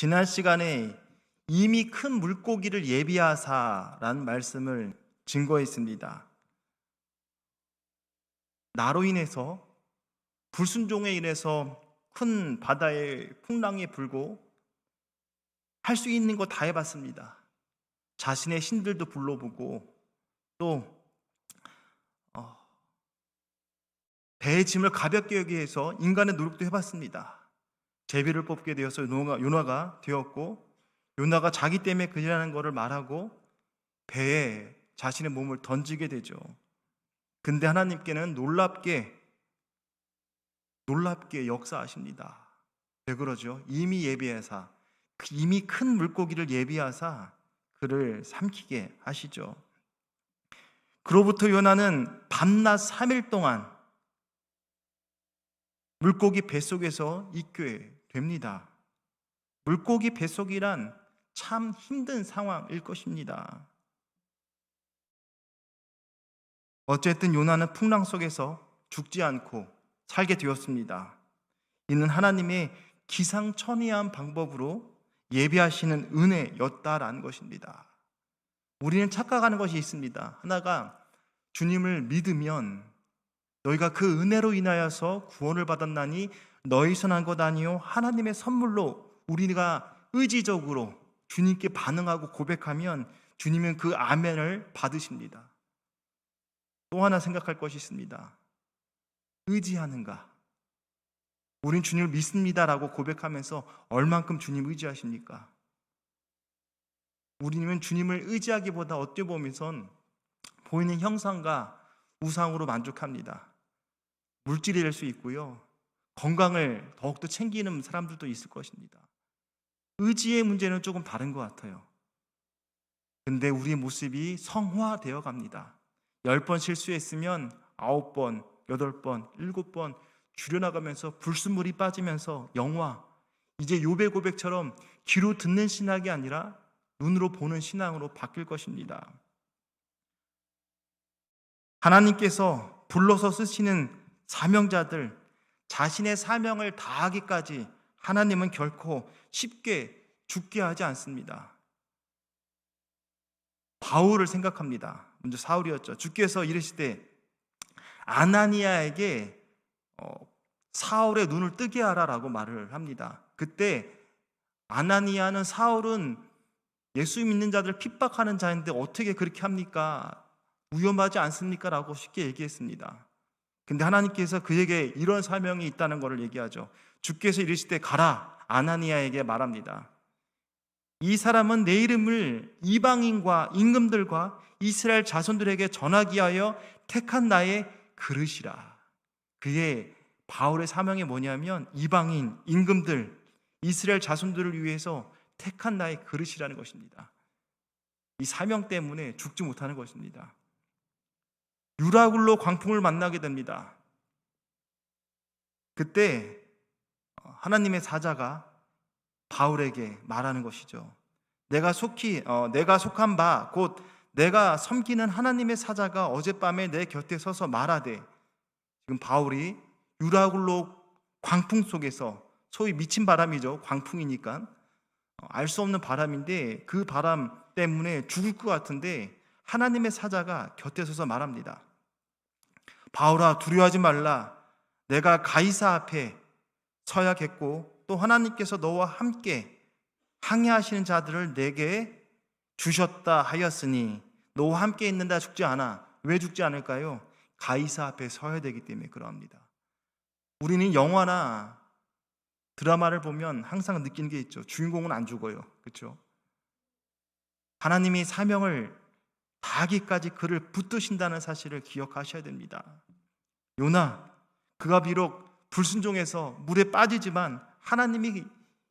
지난 시간에 이미 큰 물고기를 예비하사라는 말씀을 증거했습니다. 나로 인해서 불순종에 인해서 큰 바다에 풍랑이 불고 할 수 있는 거 다 해봤습니다. 자신의 신들도 불러보고 또 배의 짐을 가볍게 여기 해서 인간의 노력도 해봤습니다. 제비를 뽑게 되어서 요나가 되었고, 요나가 자기 때문에 그리라는 것을 말하고 배에 자신의 몸을 던지게 되죠. 근데 하나님께는 놀랍게 역사하십니다. 왜 그러죠? 이미 예비하사, 이미 큰 물고기를 예비하사 그를 삼키게 하시죠. 그로부터 요나는 밤낮 3일 동안 물고기 뱃속에서 있게 됩니다. 물고기 뱃속이란 참 힘든 상황일 것입니다. 어쨌든 요나는 풍랑 속에서 죽지 않고 살게 되었습니다. 이는 하나님의 기상천외한 방법으로 예비하시는 은혜였다라는 것입니다. 우리는 착각하는 것이 있습니다. 하나가 주님을 믿으면 너희가 그 은혜로 인하여서 구원을 받았나니 너희 선한 것 아니요 하나님의 선물로 우리가 의지적으로 주님께 반응하고 고백하면 주님은 그 아멘을 받으십니다. 또 하나 생각할 것이 있습니다. 의지하는가? 우린 주님을 믿습니다라고 고백하면서 얼만큼 주님 의지하십니까? 우리는 주님을 의지하기보다 어떻게 보면 보이는 형상과 우상으로 만족합니다. 물질이 될 수 있고요, 건강을 더욱더 챙기는 사람들도 있을 것입니다. 의지의 문제는 조금 다른 것 같아요. 근데 우리의 모습이 성화되어 갑니다. 10번 실수했으면 9번, 8번, 7번 줄여나가면서 불순물이 빠지면서 영화, 이제 욥의 고백처럼 귀로 듣는 신학이 아니라 눈으로 보는 신앙으로 바뀔 것입니다. 하나님께서 불러서 쓰시는 사명자들, 자신의 사명을 다하기까지 하나님은 결코 쉽게 죽게 하지 않습니다. 바울을 생각합니다. 먼저 사울이었죠. 주께서 이르시되 아나니아에게 사울의 눈을 뜨게 하라라고 말을 합니다. 그때 아나니아는 사울은 예수 믿는 자들 핍박하는 자인데 어떻게 그렇게 합니까? 위험하지 않습니까? 라고 쉽게 얘기했습니다. 근데 하나님께서 그에게 이런 사명이 있다는 것을 얘기하죠. 주께서 이르시되 가라, 아나니아에게 말합니다. 이 사람은 내 이름을 이방인과 임금들과 이스라엘 자손들에게 전하기 위하여 택한 나의 그릇이라. 그의 바울의 사명이 뭐냐면 이방인, 임금들, 이스라엘 자손들을 위해서 택한 나의 그릇이라는 것입니다. 이 사명 때문에 죽지 못하는 것입니다. 유라굴로 광풍을 만나게 됩니다. 그때 하나님의 사자가 바울에게 말하는 것이죠. 내가 속한 바 곧 내가 섬기는 하나님의 사자가 어젯밤에 내 곁에 서서 말하되, 지금 바울이 유라굴로 광풍 속에서, 소위 미친 바람이죠. 광풍이니까 알 수 없는 바람인데 그 바람 때문에 죽을 것 같은데 하나님의 사자가 곁에 서서 말합니다. 바울아, 두려워하지 말라. 내가 가이사 앞에 서야겠고 또 하나님께서 너와 함께 항해하시는 자들을 내게 주셨다 하였으니 너와 함께 있는다 죽지 않아. 왜 죽지 않을까요? 가이사 앞에 서야 되기 때문에 그러합니다. 우리는 영화나 드라마를 보면 항상 느끼는 게 있죠. 주인공은 안 죽어요. 그렇죠? 하나님이 사명을 다하기까지 그를 붙드신다는 사실을 기억하셔야 됩니다. 요나, 그가 비록 불순종해서 물에 빠지지만 하나님이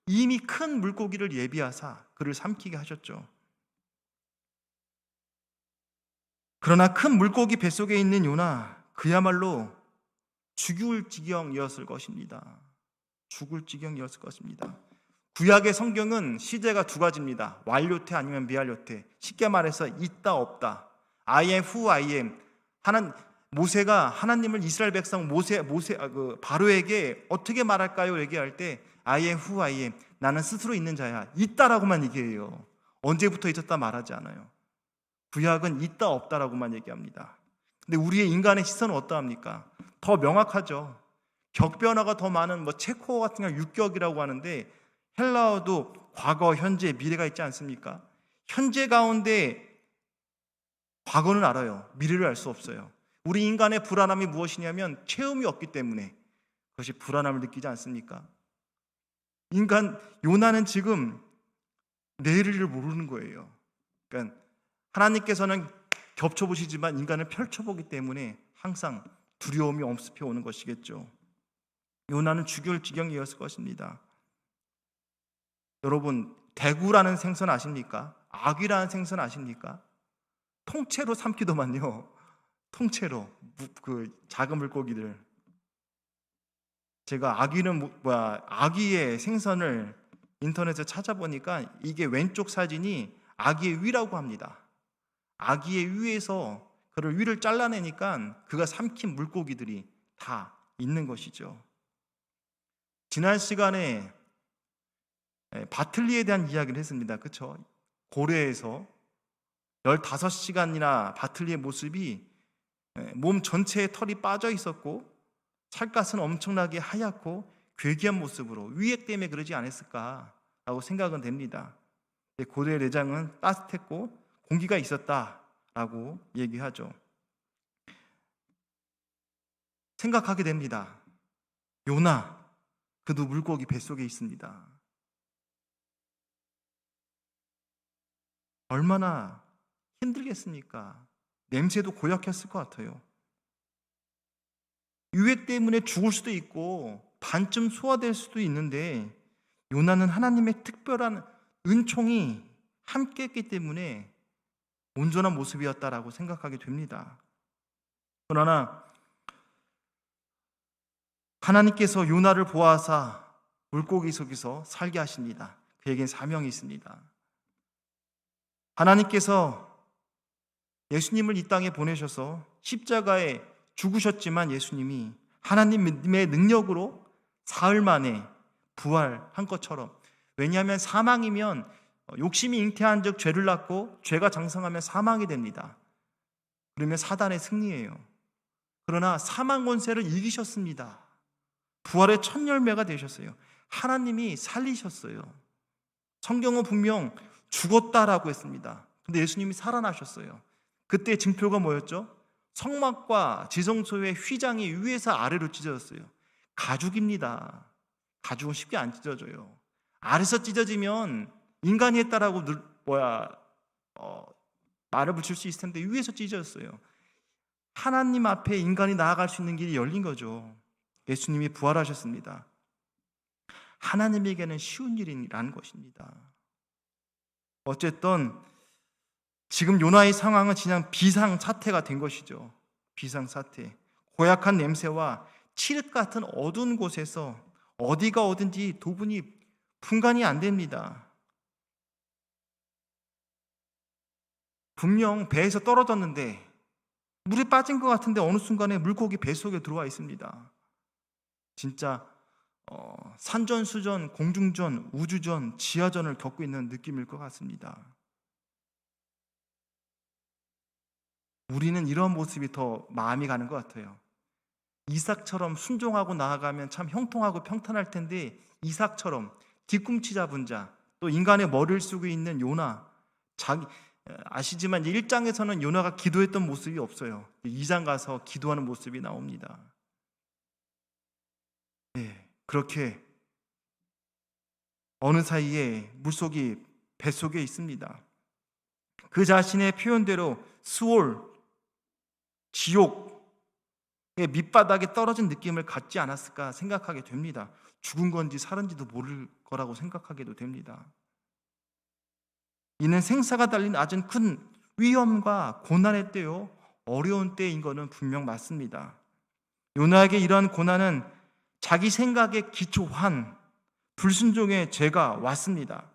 이미 큰 물고기를 예비하사 그를 삼키게 하셨죠. 그러나 큰 물고기 뱃속에 있는 요나, 그야말로 죽을 지경이었을 것입니다. 죽을 지경이었을 것입니다. 구약의 성경은 시제가 두 가지입니다. 완료태 아니면 미완료태. 쉽게 말해서 있다 없다. I am who I am. 모세가 하나님을 이스라엘 백성 바로에게 어떻게 말할까요? 얘기할 때 I am who I am. 나는 스스로 있는 자야. 있다라고만 얘기해요. 언제부터 있었다 말하지 않아요. 구약은 있다 없다라고만 얘기합니다. 근데 우리의 인간의 시선은 어떠합니까? 더 명확하죠. 격변화가 더 많은 체코어 같은 경우 육격이라고 하는데 헬라어도 과거, 현재, 미래가 있지 않습니까? 현재 가운데 과거는 알아요. 미래를 알 수 없어요. 우리 인간의 불안함이 무엇이냐면 체험이 없기 때문에 그것이 불안함을 느끼지 않습니까? 요나는 지금 내일을 모르는 거예요. 그러니까 하나님께서는 겹쳐보시지만 인간을 펼쳐보기 때문에 항상 두려움이 엄습해 오는 것이겠죠. 요나는 죽을 지경이었을 것입니다. 여러분, 대구라는 생선 아십니까? 아귀라는 생선 아십니까? 통째로 삼키더만요. 통째로 그 작은 물고기들. 제가 아귀의 생선을 인터넷에 찾아보니까 이게 왼쪽 사진이 아귀의 위라고 합니다. 아귀의 위에서 그를 위를 잘라내니까 그가 삼킨 물고기들이 다 있는 것이죠. 지난 시간에 바틀리에 대한 이야기를 했습니다. 그렇죠? 고래에서 15시간이나 바틀리의 모습이 몸 전체에 털이 빠져 있었고 살갗은 엄청나게 하얗고 괴기한 모습으로 위액 때문에 그러지 않았을까라고 생각은 됩니다. 고래의 내장은 따뜻했고 공기가 있었다라고 얘기하죠. 생각하게 됩니다. 요나, 그도 물고기 뱃속에 있습니다. 얼마나 힘들겠습니까? 냄새도 고약했을 것 같아요. 유해 때문에 죽을 수도 있고 반쯤 소화될 수도 있는데 요나는 하나님의 특별한 은총이 함께했기 때문에 온전한 모습이었다라고 생각하게 됩니다. 그러나 하나님께서 요나를 보아사 물고기 속에서 살게 하십니다. 그에겐 사명이 있습니다. 하나님께서 예수님을 이 땅에 보내셔서 십자가에 죽으셨지만 예수님이 하나님의 능력으로 사흘 만에 부활한 것처럼, 왜냐하면 사망이면 욕심이 잉태한 즉 죄를 낳고 죄가 장성하면 사망이 됩니다. 그러면 사단의 승리예요. 그러나 사망 권세를 이기셨습니다. 부활의 첫 열매가 되셨어요. 하나님이 살리셨어요. 성경은 분명 죽었다라고 했습니다. 근데 예수님이 살아나셨어요. 그때 징표가 뭐였죠? 성막과 지성소의 휘장이 위에서 아래로 찢어졌어요. 가죽입니다. 가죽은 쉽게 안 찢어져요. 아래서 찢어지면 인간이 했다라고 말을 붙일 수 있을 텐데 위에서 찢어졌어요. 하나님 앞에 인간이 나아갈 수 있는 길이 열린 거죠. 예수님이 부활하셨습니다. 하나님에게는 쉬운 일이라는 것입니다. 어쨌든 지금 요나의 상황은 그냥 비상사태가 된 것이죠. 비상사태. 고약한 냄새와 칠흑 같은 어두운 곳에서 어디가 어딘지 도분이 분간이 안 됩니다. 분명 배에서 떨어졌는데 물에 빠진 것 같은데 어느 순간에 물고기 뱃속에 들어와 있습니다. 진짜 산전수전, 공중전, 우주전, 지하전을 겪고 있는 느낌일 것 같습니다. 우리는 이런 모습이 더 마음이 가는 것 같아요. 이삭처럼 순종하고 나아가면 참 형통하고 평탄할 텐데 이삭처럼 뒤꿈치 잡은 자, 또 인간의 머리를 쓰고 있는 요나, 아시지만 1장에서는 요나가 기도했던 모습이 없어요. 2장 가서 기도하는 모습이 나옵니다. 네, 그렇게 어느 사이에 물속이 뱃속에 있습니다. 그 자신의 표현대로 수올, 지옥의 밑바닥에 떨어진 느낌을 갖지 않았을까 생각하게 됩니다. 죽은 건지 살은지도 모를 거라고 생각하게도 됩니다. 이는 생사가 달린 아주 큰 위험과 고난의 때요, 어려운 때인 것은 분명 맞습니다. 요나에게 이러한 고난은 자기 생각에 기초한 불순종의 죄가 왔습니다.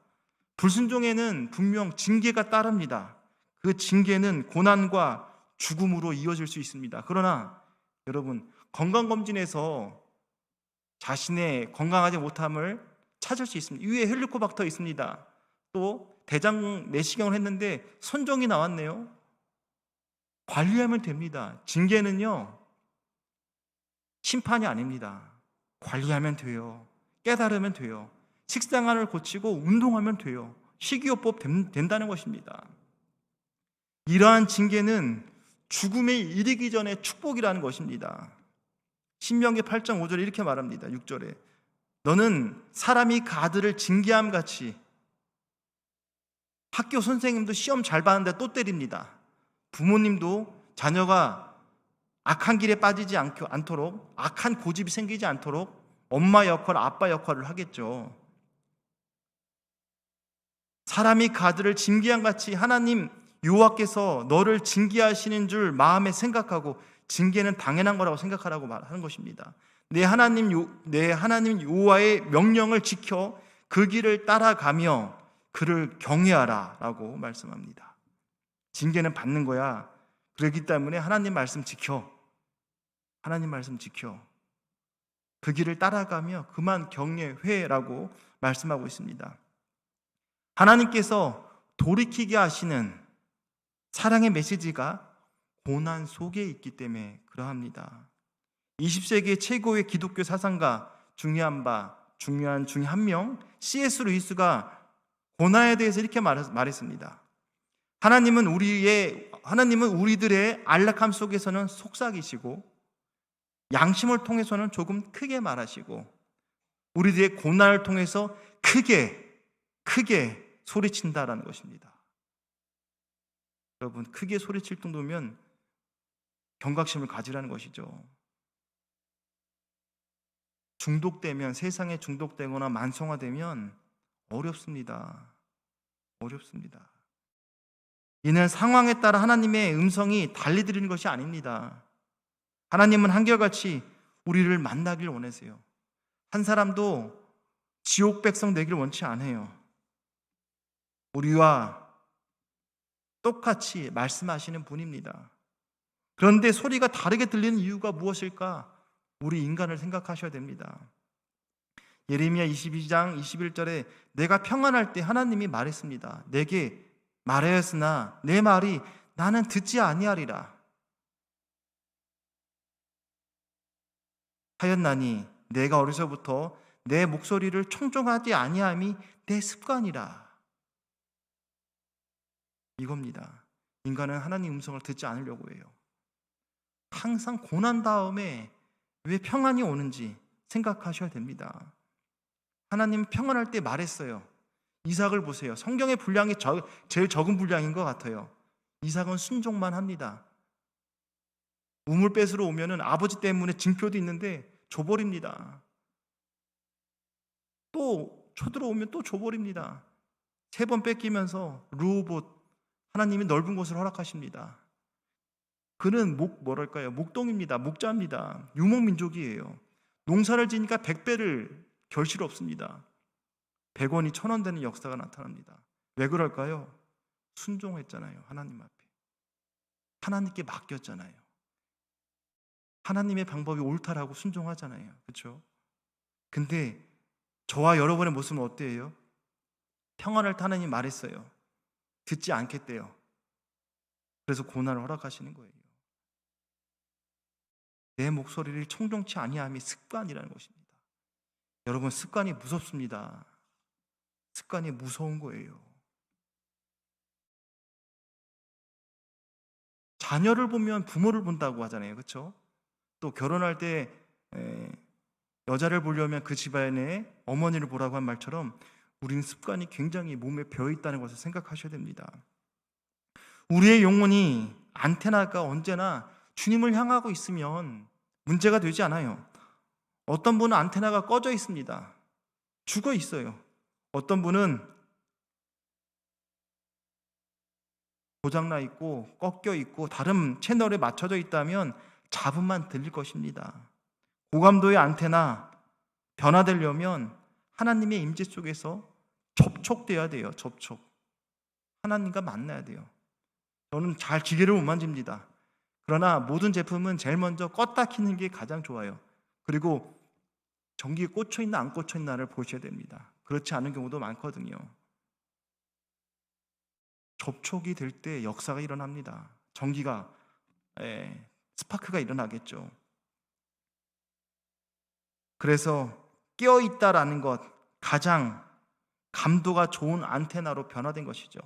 불순종에는 분명 징계가 따릅니다. 그 징계는 고난과 죽음으로 이어질 수 있습니다. 그러나 여러분, 건강검진에서 자신의 건강하지 못함을 찾을 수 있습니다. 위에 헬리코박터 있습니다. 또 대장 내시경을 했는데 선종이 나왔네요. 관리하면 됩니다. 징계는요, 심판이 아닙니다. 관리하면 돼요. 깨달으면 돼요. 식생활을 고치고 운동하면 돼요. 식이요법 된다는 것입니다. 이러한 징계는 죽음에 이르기 전에 축복이라는 것입니다. 신명기 8장 5절에 이렇게 말합니다. 6절에 너는 사람이 그 아들을 징계함 같이, 학교 선생님도 시험 잘 봤는데 또 때립니다. 부모님도 자녀가 악한 길에 빠지지 않도록, 악한 고집이 생기지 않도록 엄마 역할, 아빠 역할을 하겠죠. 사람이 그 아들을 징계함 같이 하나님 여호와께서 너를 징계하시는 줄 마음에 생각하고, 징계는 당연한 거라고 생각하라고 말하는 것입니다. 내 하나님 여호와의 명령을 지켜 그 길을 따라가며 그를 경외하라 라고 말씀합니다. 징계는 받는 거야. 그렇기 때문에 하나님 말씀 지켜. 하나님 말씀 지켜. 그 길을 따라가며 그만 경외해라고 말씀하고 있습니다. 하나님께서 돌이키게 하시는 사랑의 메시지가 고난 속에 있기 때문에 그러합니다. 20세기 최고의 기독교 사상가 중요한 중에 한 명, C.S. 루이스가 고난에 대해서 이렇게 말했습니다. 하나님은 우리들의 안락함 속에서는 속삭이시고, 양심을 통해서는 조금 크게 말하시고, 우리들의 고난을 통해서 크게 소리친다라는 것입니다. 여러분, 크게 소리칠 정도면 경각심을 가지라는 것이죠. 중독되면, 세상에 중독되거나 만성화되면 어렵습니다. 이는 상황에 따라 하나님의 음성이 달리 들리는 것이 아닙니다. 하나님은 한결같이 우리를 만나길 원하세요. 한 사람도 지옥 백성 되길 원치 않아요. 우리와 똑같이 말씀하시는 분입니다. 그런데 소리가 다르게 들리는 이유가 무엇일까? 우리 인간을 생각하셔야 됩니다. 예레미야 22장 21절에 내가 평안할 때 하나님이 말했습니다. 내게 말하였으나 내 말이 나는 듣지 아니하리라 하였나니 내가 어려서부터 내 목소리를 청종하지 아니함이 내 습관이라. 이겁니다. 인간은 하나님 음성을 듣지 않으려고 해요. 항상 고난 다음에 왜 평안이 오는지 생각하셔야 됩니다. 하나님 평안할 때 말했어요. 이삭을 보세요. 성경의 분량이 제일 적은 분량인 것 같아요. 이삭은 순종만 합니다. 우물 뺏으러 오면은 아버지 때문에 징표도 있는데 줘버립니다. 또 쳐들어오면 또 줘버립니다. 3번 뺏기면서 르호봇, 하나님이 넓은 곳을 허락하십니다. 그는 목동입니다. 목자입니다. 유목민족이에요. 농사를 지니까 100배를 결실 없습니다. 100원이 1000원 되는 역사가 나타납니다. 왜 그럴까요? 순종했잖아요. 하나님 앞에. 하나님께 맡겼잖아요. 하나님의 방법이 옳다라고 순종하잖아요. 그렇죠? 근데 저와 여러분의 모습은 어때요? 평안을 하나님 말했어요. 듣지 않겠대요. 그래서 고난을 허락하시는 거예요. 내 목소리를 청종치 아니함이 습관이라는 것입니다. 여러분, 습관이 무섭습니다. 습관이 무서운 거예요. 자녀를 보면 부모를 본다고 하잖아요. 그렇죠? 또 결혼할 때 여자를 보려면 그 집안의 어머니를 보라고 한 말처럼 우리는 습관이 굉장히 몸에 배어 있다는 것을 생각하셔야 됩니다. 우리의 영혼이 안테나가 언제나 주님을 향하고 있으면 문제가 되지 않아요. 어떤 분은 안테나가 꺼져 있습니다. 죽어 있어요. 어떤 분은 고장나 있고 꺾여 있고 다른 채널에 맞춰져 있다면 잡음만 들릴 것입니다. 고감도의 안테나 변화되려면 하나님의 임재 속에서 접촉돼야 돼요. 접촉. 하나님과 만나야 돼요. 저는 잘 기계를 못 만집니다. 그러나 모든 제품은 제일 먼저 껐다 켜는 게 가장 좋아요. 그리고 전기에 꽂혀 있나 안 꽂혀 있나를 보셔야 됩니다. 그렇지 않은 경우도 많거든요. 접촉이 될 때 역사가 일어납니다. 전기가 스파크가 일어나겠죠. 그래서 깨어있다라는 것, 가장 감도가 좋은 안테나로 변화된 것이죠.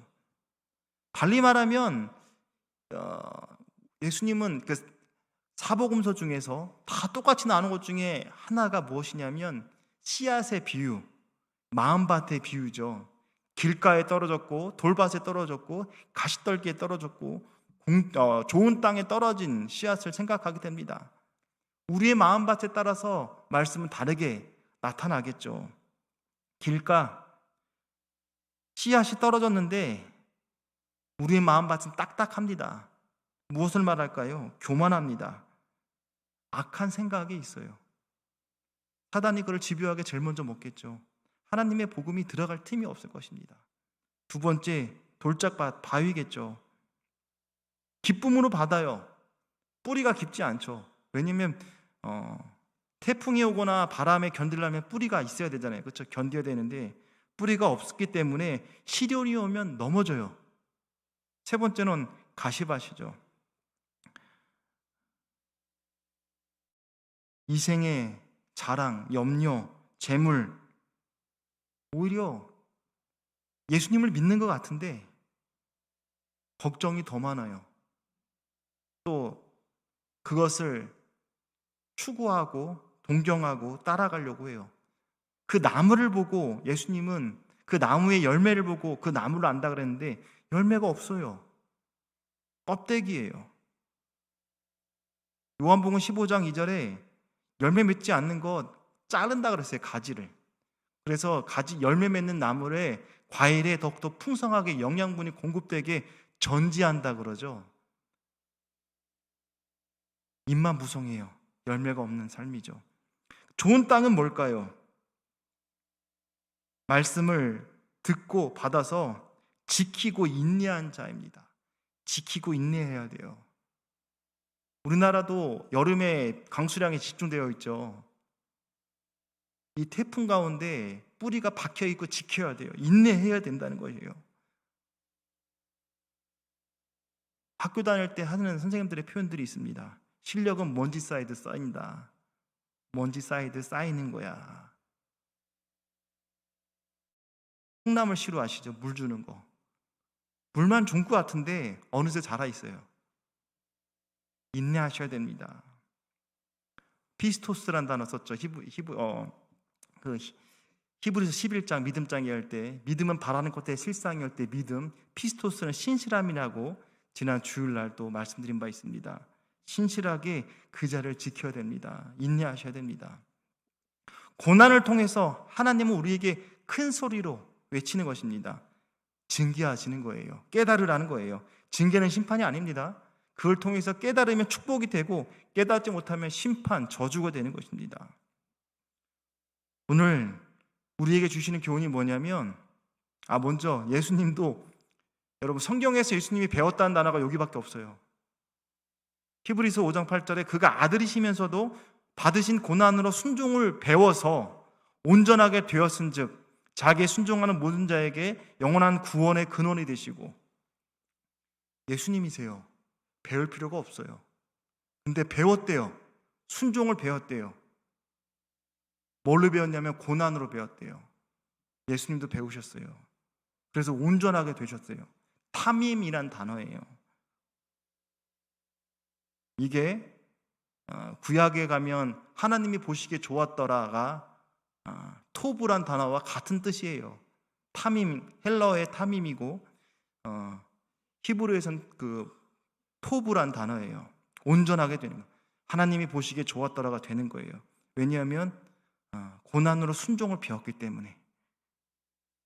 달리 말하면 예수님은 그 사복음서 중에서 다 똑같이 나오는 것 중에 하나가 무엇이냐면 씨앗의 비유, 마음밭의 비유죠. 길가에 떨어졌고 돌밭에 떨어졌고 가시떨기에 떨어졌고 좋은 땅에 떨어진 씨앗을 생각하게 됩니다. 우리의 마음밭에 따라서 말씀은 다르게 나타나겠죠. 길가 씨앗이 떨어졌는데 우리의 마음밭은 딱딱합니다. 무엇을 말할까요? 교만합니다. 악한 생각이 있어요. 사단이 그를 집요하게 제일 먼저 먹겠죠. 하나님의 복음이 들어갈 틈이 없을 것입니다. 두 번째, 돌짝밭, 바위겠죠. 기쁨으로 받아요. 뿌리가 깊지 않죠. 왜냐하면 태풍이 오거나 바람에 견디려면 뿌리가 있어야 되잖아요. 그렇죠? 견뎌야 되는데 뿌리가 없기 때문에 시련이 오면 넘어져요. 세 번째는 가시밭이죠. 이생의 자랑, 염려, 재물, 오히려 예수님을 믿는 것 같은데 걱정이 더 많아요. 또 그것을 추구하고 동경하고 따라가려고 해요. 그 나무를 보고 예수님은 그 나무의 열매를 보고 그 나무를 안다 그랬는데 열매가 없어요. 껍데기예요. 요한복음 15장 2절에 열매 맺지 않는 것 자른다 그랬어요. 가지를. 그래서 열매 맺는 나무에 과일에 더욱더 풍성하게 영양분이 공급되게 전지한다 그러죠. 잎만 무성해요. 열매가 없는 삶이죠. 좋은 땅은 뭘까요? 말씀을 듣고 받아서 지키고 인내한 자입니다. 지키고 인내해야 돼요. 우리나라도 여름에 강수량이 집중되어 있죠. 이 태풍 가운데 뿌리가 박혀 있고 지켜야 돼요. 인내해야 된다는 거예요. 학교 다닐 때 하는 선생님들의 표현들이 있습니다. 실력은 먼지 쌓이듯 쌓인다. 먼지 쌓이듯 쌓이는 거야. 콩나물 싫어하시죠? 물 주는 거. 물만 준 것 같은데 어느새 자라 있어요. 인내하셔야 됩니다. 피스토스란 단어 썼죠. 히브리서 11장 믿음장이 할 때 믿음은 바라는 것에 실상이 할 때 믿음, 피스토스는 신실함이라고 지난 주일날 또 말씀드린 바 있습니다. 신실하게 그 자를 지켜야 됩니다. 인내하셔야 됩니다. 고난을 통해서 하나님은 우리에게 큰 소리로 외치는 것입니다. 증개하시는 거예요. 깨달으라는 거예요. 징계는 심판이 아닙니다. 그걸 통해서 깨달으면 축복이 되고 깨닫지 못하면 심판, 저주가 되는 것입니다. 오늘 우리에게 주시는 교훈이 뭐냐면 먼저 예수님도 여러분 성경에서 예수님이 배웠다는 단어가 여기밖에 없어요. 히브리서 5장 8절에 그가 아들이시면서도 받으신 고난으로 순종을 배워서 온전하게 되었은즉 자기의 순종하는 모든 자에게 영원한 구원의 근원이 되시고 예수님이세요. 배울 필요가 없어요. 근데 배웠대요. 순종을 배웠대요. 뭘로 배웠냐면 고난으로 배웠대요. 예수님도 배우셨어요. 그래서 온전하게 되셨어요. 탐임이란 단어예요. 이게 구약에 가면 하나님이 보시기에 좋았더라가 토브란 단어와 같은 뜻이에요. 탐임, 헬러어의 탐임이고 히브리에서는 그 토브란 단어예요. 온전하게 되는 거. 하나님이 보시기에 좋았더라가 되는 거예요. 왜냐하면 고난으로 순종을 배웠기 때문에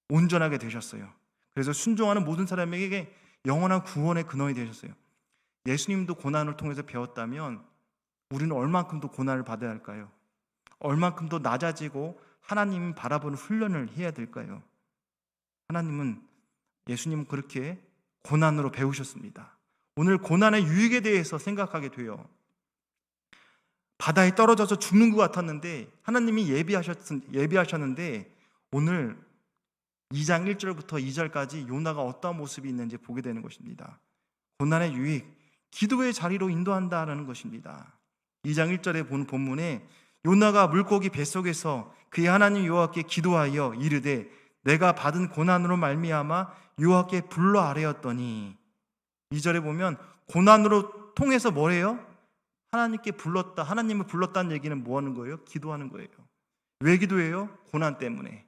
온전하게 되셨어요. 그래서 순종하는 모든 사람에게 영원한 구원의 근원이 되셨어요. 예수님도 고난을 통해서 배웠다면 우리는 얼만큼 더 고난을 받아야 할까요? 얼만큼 더 낮아지고 하나님 바라보는 훈련을 해야 될까요? 예수님은 그렇게 고난으로 배우셨습니다. 오늘 고난의 유익에 대해서 생각하게 돼요. 바다에 떨어져서 죽는 것 같았는데 하나님이 예비하셨는데 오늘 2장 1절부터 2절까지 요나가 어떠한 모습이 있는지 보게 되는 것입니다. 고난의 유익, 기도의 자리로 인도한다는 것입니다. 2장 1절에 본 본문에 요나가 물고기 뱃속에서 그의 하나님 여호와께 기도하여 이르되 내가 받은 고난으로 말미암아 여호와께 불러 아뢰었더니, 2절에 보면 고난으로 통해서 뭐래요? 하나님께 불렀다. 하나님을 불렀다는 얘기는 뭐 하는 거예요? 기도하는 거예요. 왜 기도해요? 고난 때문에.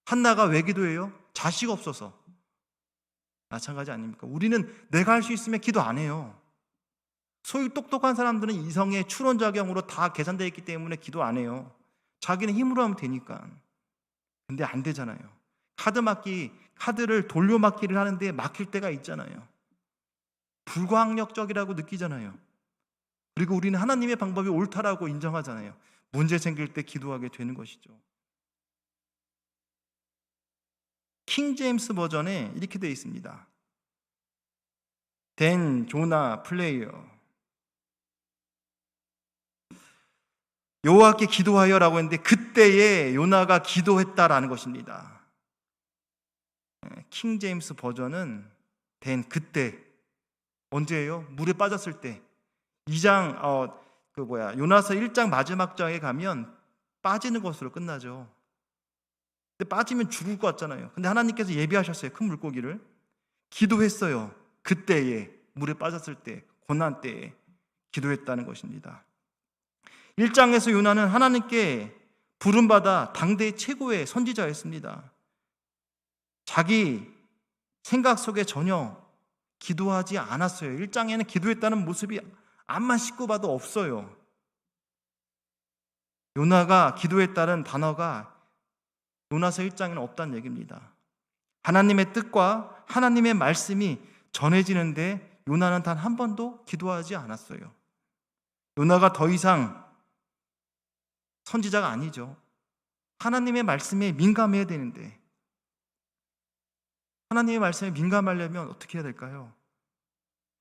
한나가 왜 기도해요? 자식 없어서. 마찬가지 아닙니까? 우리는 내가 할 수 있으면 기도 안 해요. 소위 똑똑한 사람들은 이성의 추론작용으로 다 계산되어 있기 때문에 기도 안 해요. 자기는 힘으로 하면 되니까. 근데 안 되잖아요. 카드를 돌려막기를 하는데 막힐 때가 있잖아요. 불가항력적이라고 느끼잖아요. 그리고 우리는 하나님의 방법이 옳다라고 인정하잖아요. 문제 생길 때 기도하게 되는 것이죠. 킹 제임스 버전에 이렇게 되어 있습니다. Then Jonah prayed. 여호와께 기도하여라고 했는데 그때에 요나가 기도했다라는 것입니다. 킹 제임스 버전은 then 그때, 언제예요? 물에 빠졌을 때. 2장 요나서 1장 마지막 장에 가면 빠지는 것으로 끝나죠. 근데 빠지면 죽을 것 같잖아요. 근데 하나님께서 예비하셨어요. 큰 물고기를. 기도했어요. 그때에, 물에 빠졌을 때, 고난 때에 기도했다는 것입니다. 1장에서 요나는 하나님께 부름받아 당대 최고의 선지자였습니다. 자기 생각 속에 전혀 기도하지 않았어요. 1장에는 기도했다는 모습이 앞만 씻고 봐도 없어요. 요나가 기도했다는 단어가 요나서 1장에는 없다는 얘기입니다. 하나님의 뜻과 하나님의 말씀이 전해지는데 요나는 단 한 번도 기도하지 않았어요. 요나가 더 이상 선지자가 아니죠. 하나님의 말씀에 민감해야 되는데, 하나님의 말씀에 민감하려면 어떻게 해야 될까요?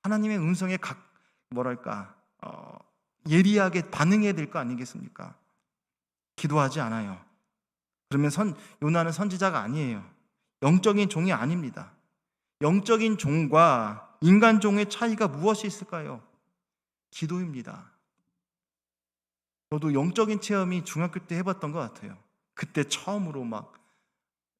하나님의 음성에 예리하게 반응해야 될 거 아니겠습니까? 기도하지 않아요. 그러면 요나는 선지자가 아니에요. 영적인 종이 아닙니다. 영적인 종과 인간 종의 차이가 무엇이 있을까요? 기도입니다. 저도 영적인 체험이 중학교 때 해봤던 것 같아요. 그때 처음으로 막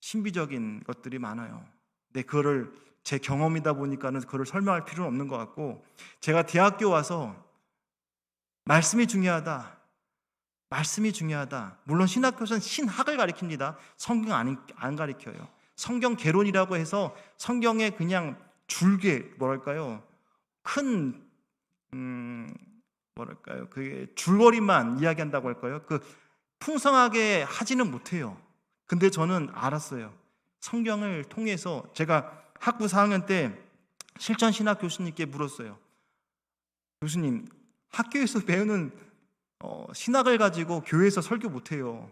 신비적인 것들이 많아요. 근데 그거를 제 경험이다 보니까는 그걸 설명할 필요는 없는 것 같고, 제가 대학교 와서 말씀이 중요하다. 물론 신학교에서는 신학을 가르칩니다. 성경 안 가르쳐요. 성경 개론이라고 해서 성경에 그냥 그게 줄거리만 이야기한다고 할까요? 풍성하게 하지는 못해요. 근데 저는 알았어요. 성경을 통해서 제가 학부 4학년 때 실천신학 교수님께 물었어요. 교수님, 학교에서 배우는 신학을 가지고 교회에서 설교 못해요.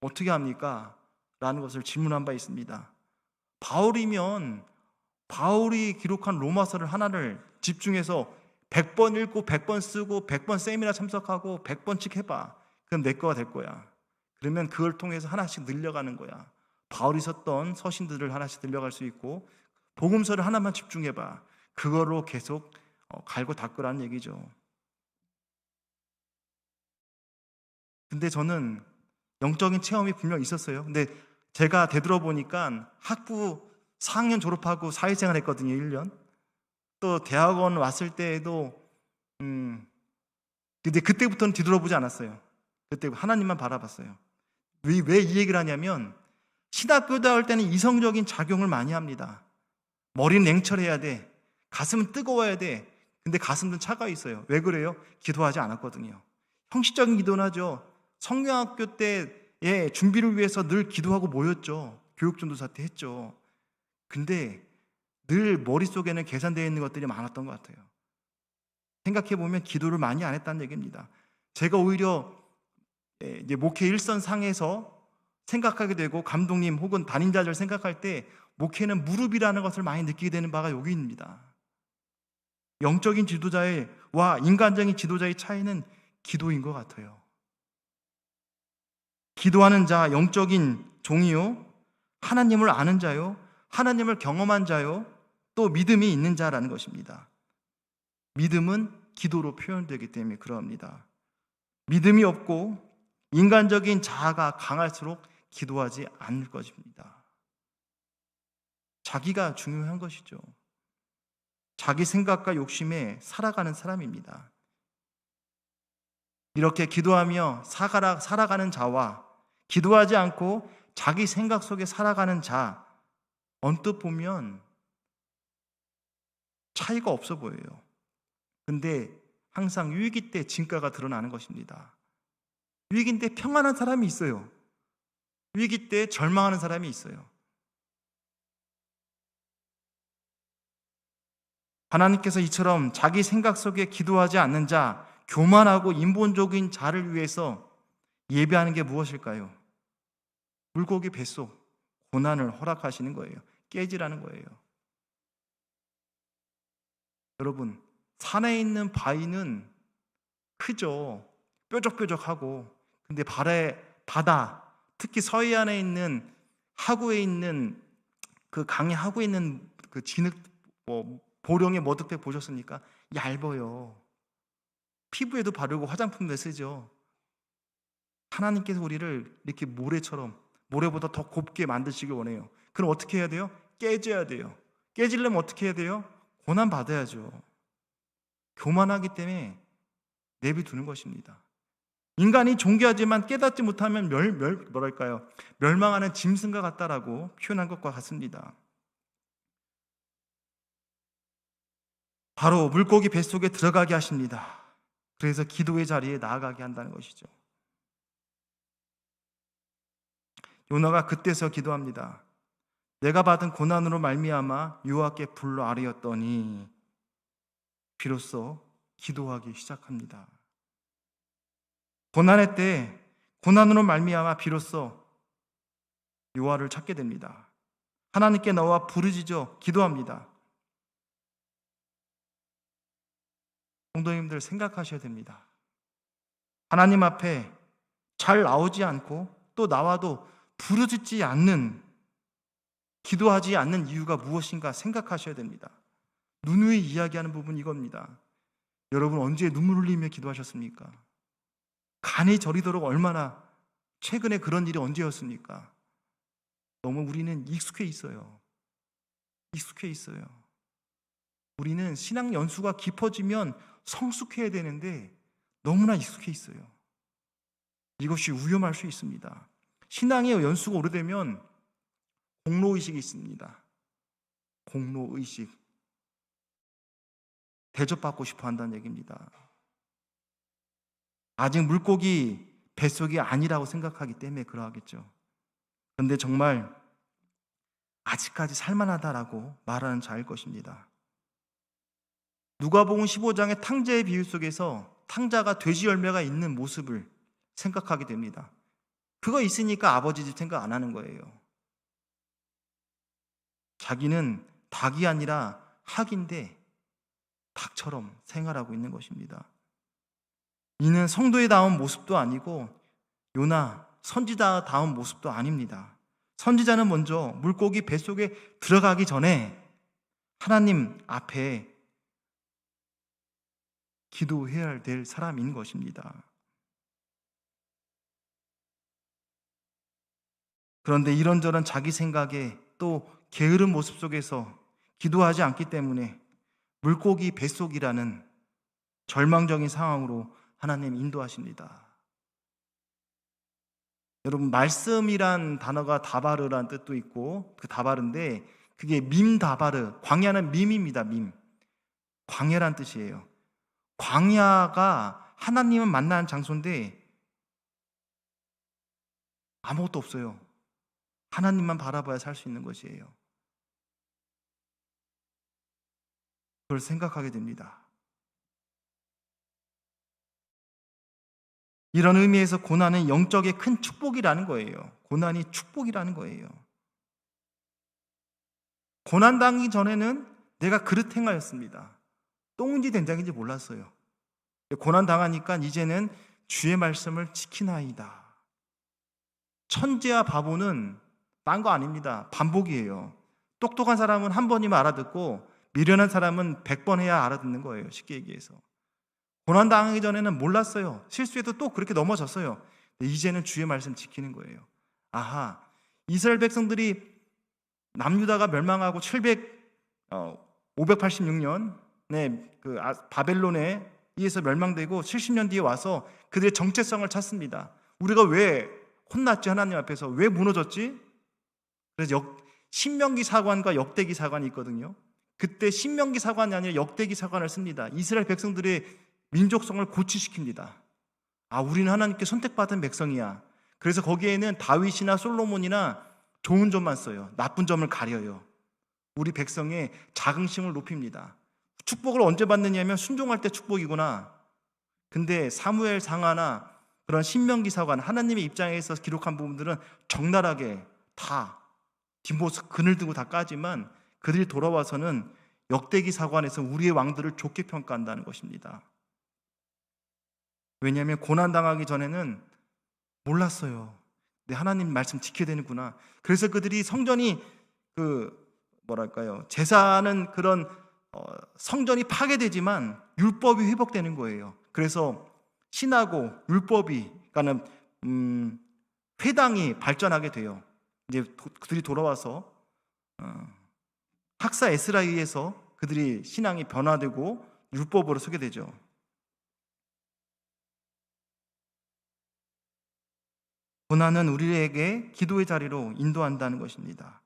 어떻게 합니까? 라는 것을 질문한 바 있습니다. 바울이 기록한 로마서를 하나를 집중해서 100번 읽고 100번 쓰고 100번 세미나 참석하고 100번씩 해봐. 그럼 내 거가 될 거야. 그러면 그걸 통해서 하나씩 늘려가는 거야. 바울이 썼던 서신들을 하나씩 늘려갈 수 있고, 복음서를 하나만 집중해봐. 그거로 계속 갈고 닦으라는 얘기죠. 근데 저는 영적인 체험이 분명 있었어요. 근데 제가 되돌아보니까 학부 4학년 졸업하고 사회생활 했거든요. 1년. 또 대학원 왔을 때에도 근데 그때부터는 뒤돌아보지 않았어요. 그때 하나님만 바라봤어요. 왜 이 얘기를 하냐면, 신학교 다닐 때는 이성적인 작용을 많이 합니다. 머리는 냉철해야 돼. 가슴은 뜨거워야 돼. 근데 가슴은 차가워 있어요. 왜 그래요? 기도하지 않았거든요. 형식적인 기도는 하죠. 성경학교 때의 준비를 위해서 늘 기도하고 모였죠. 교육전도사 때 했죠. 근데 늘 머릿속에는 계산되어 있는 것들이 많았던 것 같아요. 생각해보면 기도를 많이 안 했다는 얘기입니다. 제가 오히려 이제 목회 일선상에서 생각하게 되고, 감독님 혹은 담임자들 생각할 때 목회는 무릎이라는 것을 많이 느끼게 되는 바가 여기입니다. 영적인 지도자와 인간적인 지도자의 차이는 기도인 것 같아요. 기도하는 자, 영적인 종이요, 하나님을 아는 자요, 하나님을 경험한 자요, 또 믿음이 있는 자라는 것입니다. 믿음은 기도로 표현되기 때문에 그러합니다. 믿음이 없고 인간적인 자아가 강할수록 기도하지 않을 것입니다. 자기가 중요한 것이죠. 자기 생각과 욕심에 살아가는 사람입니다. 이렇게 기도하며 살아가는 자와 기도하지 않고 자기 생각 속에 살아가는 자, 언뜻 보면 차이가 없어 보여요. 근데 항상 위기 때 진가가 드러나는 것입니다. 위기 때 평안한 사람이 있어요. 위기 때 절망하는 사람이 있어요. 하나님께서 이처럼 자기 생각 속에 기도하지 않는 자, 교만하고 인본적인 자를 위해서 예배하는 게 무엇일까요? 물고기 뱃속 고난을 허락하시는 거예요. 깨지라는 거예요. 여러분, 산에 있는 바위는 크죠. 뾰족뾰족하고. 근데 바다, 특히 서해안에 있는 하구에 있는 그 강의 하구에 있는 그 진흙, 보령의 머드팩 보셨습니까? 얇아요. 피부에도 바르고 화장품도 쓰죠. 하나님께서 우리를 이렇게 모래보다 더 곱게 만드시길 원해요. 그럼 어떻게 해야 돼요? 깨져야 돼요. 깨지려면 어떻게 해야 돼요? 고난 받아야죠. 교만하기 때문에 내비두는 것입니다. 인간이 존귀하지만 깨닫지 못하면 멸망하는 짐승과 같다라고 표현한 것과 같습니다. 바로 물고기 뱃속에 들어가게 하십니다. 그래서 기도의 자리에 나아가게 한다는 것이죠. 요나가 그때서 기도합니다. 내가 받은 고난으로 말미암아 여호와께 불러 아뢰었더니 비로소 기도하기 시작합니다. 고난의 때 고난으로 말미암아 비로소 여호와를 찾게 됩니다. 하나님께 나와 부르짖어 기도합니다. 성도님들 생각하셔야 됩니다. 하나님 앞에 잘 나오지 않고 또 나와도 부르짖지 않는, 기도하지 않는 이유가 무엇인가 생각하셔야 됩니다. 누누이 이야기하는 부분 이겁니다. 여러분 언제 눈물 흘리며 기도하셨습니까? 간이 저리도록 얼마나 최근에 그런 일이 언제였습니까? 너무 우리는 익숙해 있어요. 우리는 신앙 연수가 깊어지면 성숙해야 되는데 너무나 익숙해 있어요. 이것이 위험할 수 있습니다. 신앙의 연수가 오래되면 공로의식이 있습니다. 공로의식. 대접받고 싶어 한다는 얘기입니다. 아직 물고기 뱃속이 아니라고 생각하기 때문에 그러하겠죠. 그런데 정말 아직까지 살만하다라고 말하는 자일 것입니다. 누가복음 15장의 탕자의 비유 속에서 탕자가 돼지 열매가 있는 모습을 생각하게 됩니다. 그거 있으니까 아버지 집 생각 안 하는 거예요. 자기는 닭이 아니라 학인데 닭처럼 생활하고 있는 것입니다. 이는 성도에 다운 모습도 아니고 요나 선지자다운 모습도 아닙니다. 선지자는 먼저 물고기 뱃속에 들어가기 전에 하나님 앞에 기도해야 될 사람인 것입니다. 그런데 이런저런 자기 생각에 또 게으른 모습 속에서 기도하지 않기 때문에 물고기 뱃속이라는 절망적인 상황으로 하나님 인도하십니다. 여러분, 말씀이란 단어가 다바르란 뜻도 있고 그 다바르인데 그게 밈다바르, 광야는 밈입니다. 밈. 광야란 뜻이에요. 광야가 하나님을 만나는 장소인데 아무것도 없어요. 하나님만 바라봐야 살 수 있는 것이에요. 그걸 생각하게 됩니다. 이런 의미에서 고난은 영적의 큰 축복이라는 거예요. 고난이 축복이라는 거예요. 고난 당하기 전에는 내가 그릇 행하였습니다. 똥인지 된장인지 몰랐어요. 고난 당하니까 이제는 주의 말씀을 지키나이다. 천재와 바보는 딴 거 아닙니다. 반복이에요. 똑똑한 사람은 한 번이면 알아듣고 미련한 사람은 100번 해야 알아듣는 거예요. 쉽게 얘기해서. 고난 당하기 전에는 몰랐어요. 실수해도 또 그렇게 넘어졌어요. 근데 이제는 주의 말씀 지키는 거예요. 아하, 이스라엘 백성들이 남유다가 멸망하고 586년에 바벨론에 의해서 멸망되고 70년 뒤에 와서 그들의 정체성을 찾습니다. 우리가 왜 혼났지? 하나님 앞에서 왜 무너졌지? 그래서 신명기 사관과 역대기 사관이 있거든요. 그때 신명기 사관이 아니라 역대기 사관을 씁니다. 이스라엘 백성들의 민족성을 고취시킵니다. 아, 우리는 하나님께 선택받은 백성이야. 그래서 거기에는 다윗이나 솔로몬이나 좋은 점만 써요. 나쁜 점을 가려요. 우리 백성의 자긍심을 높입니다. 축복을 언제 받느냐면 순종할 때 축복이구나. 근데 사무엘 상하나 그런 신명기 사관, 하나님의 입장에서 기록한 부분들은 적나라하게 다 뒷모습 그늘 두고 다 까지만 그들이 돌아와서는 역대기 사관에서 우리의 왕들을 좋게 평가한다는 것입니다. 왜냐하면 고난당하기 전에는 몰랐어요. 내 하나님 말씀 지켜야 되는구나. 그래서 그들이 성전이 제사하는 그런 성전이 파괴되지만 율법이 회복되는 거예요. 그래서 신하고 율법이 그러니까 회당이 발전하게 돼요. 이제 그들이 돌아와서 학사 에스라에 의해서 그들이 신앙이 변화되고 율법으로 서게 되죠. 고난은 우리에게 기도의 자리로 인도한다는 것입니다.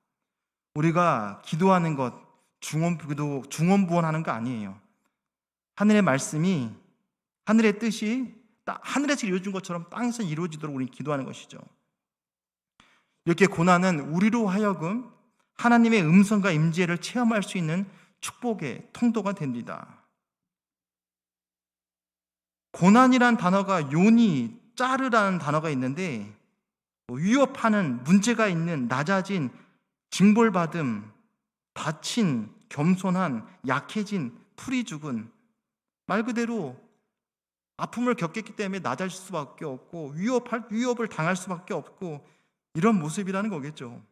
우리가 기도하는 것, 중언기도, 중언부언하는 거 아니에요. 하늘의 말씀이, 하늘의 뜻이 하늘에서 이루어진 것처럼 땅에서 이루어지도록 우리는 기도하는 것이죠. 이렇게 고난은 우리로 하여금 하나님의 음성과 임재를 체험할 수 있는 축복의 통로가 됩니다. 고난이란 단어가 요니, 짜르라는 단어가 있는데 위협하는, 문제가 있는, 낮아진, 징벌받음, 다친, 겸손한, 약해진, 풀이 죽은, 말 그대로 아픔을 겪었기 때문에 낮아질 수밖에 없고 위협을 당할 수밖에 없고 이런 모습이라는 거겠죠.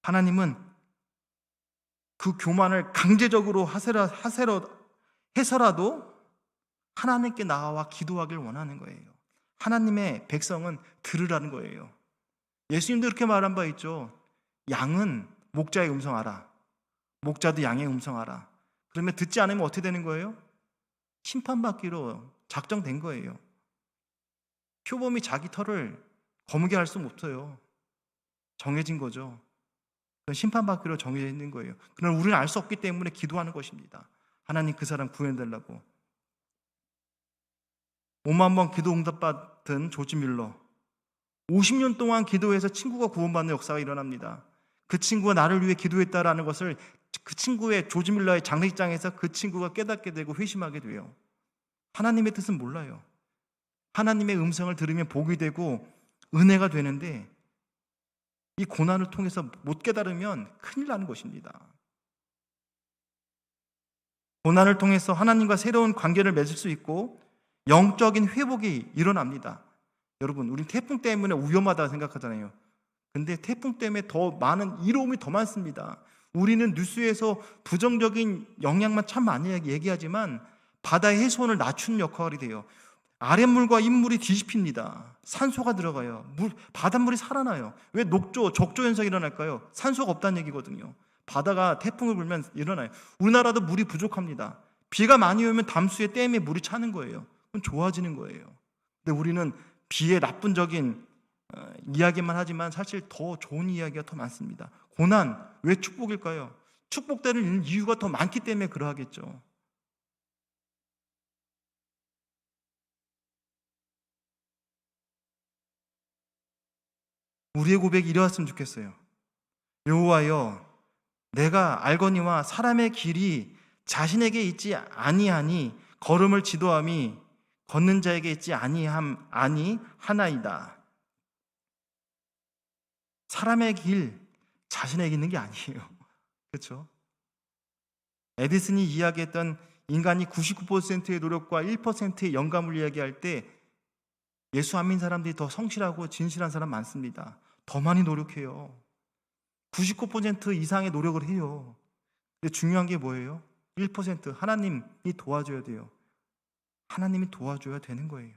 하나님은 그 교만을 강제적으로 해서라도 하나님께 나아와 기도하길 원하는 거예요. 하나님의 백성은 들으라는 거예요. 예수님도 이렇게 말한 바 있죠. 양은 목자의 음성 알아. 목자도 양의 음성 알아. 그러면 듣지 않으면 어떻게 되는 거예요? 심판받기로 작정된 거예요. 표범이 자기 털을 거무게 할 수는 없어요. 정해진 거죠. 그건 심판받기로 정해져 있는 거예요. 그러나 우리는 알 수 없기 때문에 기도하는 것입니다. 하나님 그 사람 구해달라고. 5만 번 기도 응답받은 조지 밀러, 50년 동안 기도해서 친구가 구원받는 역사가 일어납니다. 그 친구가 나를 위해 기도했다라는 것을 그 친구의 조지 밀러의 장례식장에서 그 친구가 깨닫게 되고 회심하게 돼요. 하나님의 뜻은 몰라요. 하나님의 음성을 들으면 복이 되고 은혜가 되는데 이 고난을 통해서 못 깨달으면 큰일 나는 것입니다. 고난을 통해서 하나님과 새로운 관계를 맺을 수 있고 영적인 회복이 일어납니다. 여러분, 우리 태풍 때문에 위험하다고 생각하잖아요. 근데 태풍 때문에 더 많은 이로움이 더 많습니다. 우리는 뉴스에서 부정적인 영향만 참 많이 얘기하지만 바다의 해수온을 낮추는 역할이 돼요. 아랫물과 윗물이 뒤집힙니다. 산소가 들어가요. 바닷물이 살아나요. 왜 적조 현상이 일어날까요? 산소가 없다는 얘기거든요. 바다가 태풍을 불면 일어나요. 우리나라도 물이 부족합니다. 비가 많이 오면 담수에 댐에 물이 차는 거예요. 그건 좋아지는 거예요. 근데 우리는 비의 나쁜적인 이야기만 하지만 사실 더 좋은 이야기가 더 많습니다. 고난, 왜 축복일까요? 축복되는 이유가 더 많기 때문에 그러하겠죠. 우리의 고백이 이러했으면 좋겠어요. 여호와여, 내가 알거니와 사람의 길이 자신에게 있지 아니하니 걸음을 지도함이 걷는 자에게 있지 아니하나이다. 사람의 길 자신에게 있는 게 아니에요. 그렇죠? 에디슨이 이야기했던 인간이 99%의 노력과 1%의 영감을 이야기할 때 예수 안 믿는 사람들이 더 성실하고 진실한 사람 많습니다. 더 많이 노력해요. 99% 이상의 노력을 해요. 근데 중요한 게 뭐예요? 1% 하나님이 도와줘야 돼요. 하나님이 도와줘야 되는 거예요.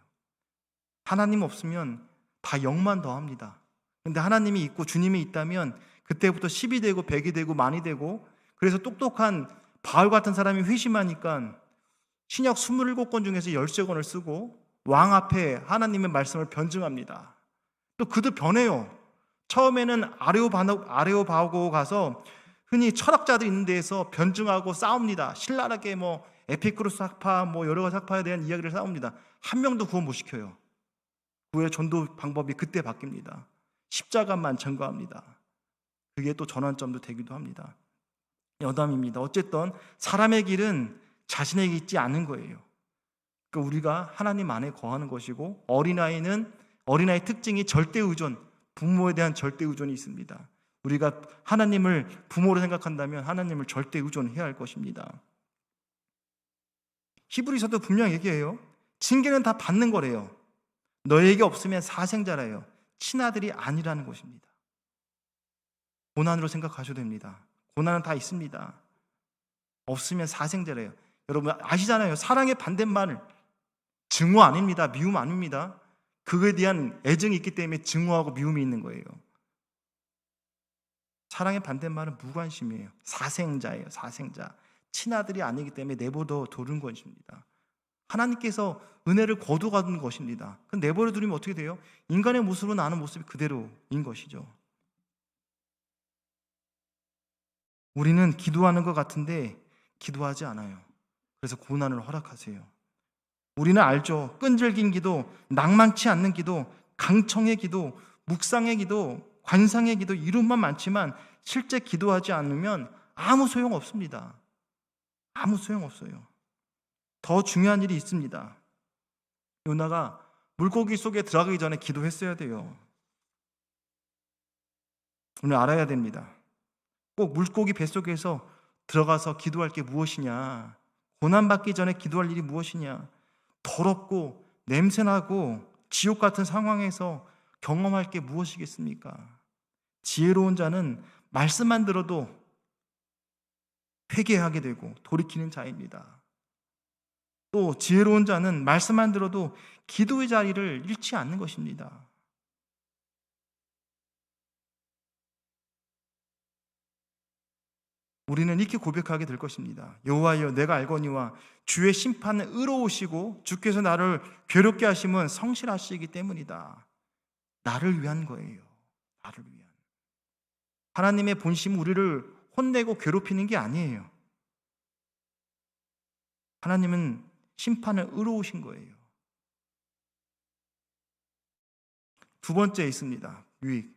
하나님 없으면 다 0만 더합니다. 근데 하나님이 있고 주님이 있다면 그때부터 10이 되고 100이 되고 만이 되고, 그래서 똑똑한 바울 같은 사람이 회심하니까 신약 27권 중에서 13권을 쓰고 왕 앞에 하나님의 말씀을 변증합니다. 또 그도 변해요. 처음에는 아레오바고 가서 흔히 철학자들 있는 데에서 변증하고 싸웁니다. 신랄하게 에피쿠로스 학파 여러 가지 학파에 대한 이야기를 싸웁니다. 한 명도 구원 못 시켜요. 구의 전도 방법이 그때 바뀝니다. 십자가만 전가합니다. 그게 또 전환점도 되기도 합니다. 여담입니다. 어쨌든 사람의 길은 자신에게 있지 않은 거예요. 그러니까 우리가 하나님 안에 거하는 것이고, 어린아이의 특징이 절대 의존, 부모에 대한 절대 의존이 있습니다. 우리가 하나님을 부모로 생각한다면 하나님을 절대 의존해야 할 것입니다. 히브리서도 분명히 얘기해요. 징계는 다 받는 거래요. 너에게 없으면 사생자라요. 친아들이 아니라는 것입니다. 고난으로 생각하셔도 됩니다. 고난은 다 있습니다. 없으면 사생자래요. 여러분 아시잖아요. 사랑의 반대말 증오 아닙니다. 미움 아닙니다. 그거에 대한 애정이 있기 때문에 증오하고 미움이 있는 거예요. 사랑의 반대말은 무관심이에요. 사생자예요. 사생자. 친아들이 아니기 때문에 내버려 두는 것입니다. 하나님께서 은혜를 거두가는 것입니다. 그럼 내버려 두면 어떻게 돼요? 인간의 모습으로 나는 모습이 그대로인 것이죠. 우리는 기도하는 것 같은데 기도하지 않아요. 그래서 고난을 허락하세요. 우리는 알죠. 끈질긴 기도, 낭만치 않는 기도, 강청의 기도, 묵상의 기도, 관상의 기도, 이름만 많지만 실제 기도하지 않으면 아무 소용 없습니다. 아무 소용 없어요. 더 중요한 일이 있습니다. 요나가 물고기 속에 들어가기 전에 기도했어야 돼요. 오늘 알아야 됩니다. 꼭 물고기 뱃속에서 들어가서 기도할 게 무엇이냐, 고난받기 전에 기도할 일이 무엇이냐, 더럽고 냄새나고 지옥 같은 상황에서 경험할 게 무엇이겠습니까? 지혜로운 자는 말씀만 들어도 회개하게 되고 돌이키는 자입니다. 또 지혜로운 자는 말씀만 들어도 기도의 자리를 잃지 않는 것입니다. 우리는 이렇게 고백하게 될 것입니다. 여호와여, 내가 알거니와 주의 심판은 의로우시고 주께서 나를 괴롭게 하심은 성실하시기 때문이다. 나를 위한 거예요. 나를 위한. 하나님의 본심은 우리를 혼내고 괴롭히는 게 아니에요. 하나님은 심판을 의로우신 거예요. 두 번째 있습니다. 유익.